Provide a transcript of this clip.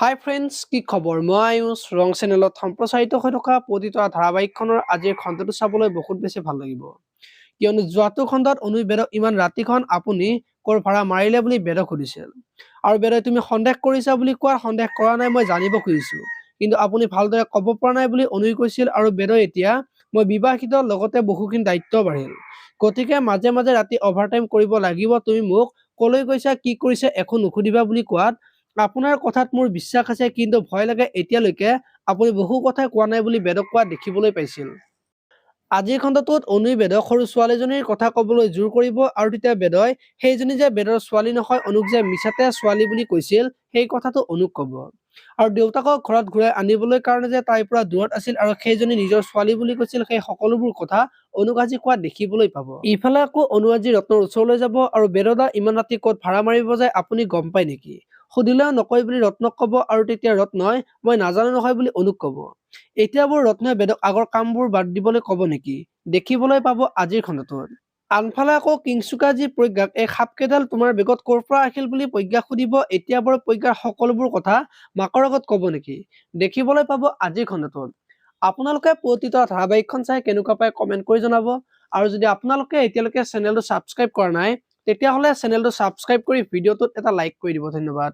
হাই friends, কি খবৰ? মই আয়ুষ ৰং চেনেলত সম্প্ৰচাৰিত হৈ থকা পতিতা ধাৰাবাহিকখনৰ আজিৰ খণ্ডটো চাবলৈ বহুত বেছি ভাল লাগিব। কিয়নো যোৱাটো খণ্ডত অনুই বেদক ইমান ৰাতিখন আপুনি ক'ৰ ভাড়া মাৰিলে বুলি বেদক সুধিছিল। আৰু বেদই তুমি সন্দেহ কৰিছা বুলি কোৱা সন্দেহ কৰা নাই মই জানিব খুজিছো। কিন্তু আপুনি ভালদৰে ক'ব পৰা নাই বুলি অনুই কৈছিল আৰু বেদই এতিয়া মই বিবাহিত লগতে বহুখিনি দায়িত্ব বাঢ়িল। গতিকে মাজে মাজে ৰাতি অভাৰটাইম কৰিব লাগিব, তুমি মোক কলৈ গৈছা কি কৰিছে একো নুসুধিবা বুলি কোৱাত আপোনাৰ কথাত মোৰ বিশ্বাস আছে, কিন্তু ভয় লাগে এতিয়ালৈকে আপুনি বহু কথাই কোৱা নাই বুলি বেদক কোৱা দেখিবলৈ পাইছিল। আজিৰ খণ্ডটোত অনুই বেদক সৰু ছোৱালীজনীৰ কথা ক'বলৈ জোৰ কৰিব আৰু তেতিয়া বেদই সেইজনী যে বেদৰ ছোৱালী নহয়, অনুক যে মিছাতে ছোৱালী বুলি কৈছিল সেই কথাটো অনুক ক'ব। আৰু দেউতাকক ঘৰত ঘূৰাই আনিবলৈ কাৰণে যে তাইৰ পৰা দূৰত আছিল আৰু সেইজনী নিজৰ ছোৱালী বুলি কৈছিল, সেই সকলোবোৰ কথা অনুক আজি কোৱা দেখিবলৈ পাব। ইফালে আকৌ অনু আজি ৰত্নৰ ওচৰলৈ যাব আৰু বেদদা ইমান ৰাতি ক'ত ভাড়া মাৰিব যায় আপুনি গম পায় নেকি? সুধিলেও নকয় বুলি ৰত্নক ক'ব আৰু তেতিয়া ৰত্নই মই নাজানো নহয় বুলি অনুক ক'ব। এতিয়া বোৰ ৰত্নই বেদক আগৰ কামবোৰ বাদ দিবলৈ ক'ব নেকি? দেখিবলৈ পাব আজিৰ খণ্ডটোত। আনফালে আকৌ কিংচুকা যি প্ৰজ্ঞাক এই সাপকেইডাল তোমাৰ বেগত ক'ৰ পৰা আহিল বুলি প্ৰজ্ঞাক সুধিব। এতিয়া বৰ প্ৰজ্ঞাৰ সকলোবোৰ কথা মাকৰ আগত ক'ব নেকি? দেখিবলৈ পাব আজিৰ খণ্ডটোত। আপোনালোকে পতিতা ধাৰাবাহিকখন চাই কেনেকুৱা পায় কমেন্ট কৰি জনাব। আৰু যদি আপোনালোকে এতিয়ালৈকে চেনেলটো ছাবস্ক্ৰাইব কৰা নাই তেতিয়াহ'লে চেনেলটো ছাবস্ক্ৰাইব কৰি ভিডিঅ'টোত এটা লাইক কৰি দিব। ধন্যবাদ।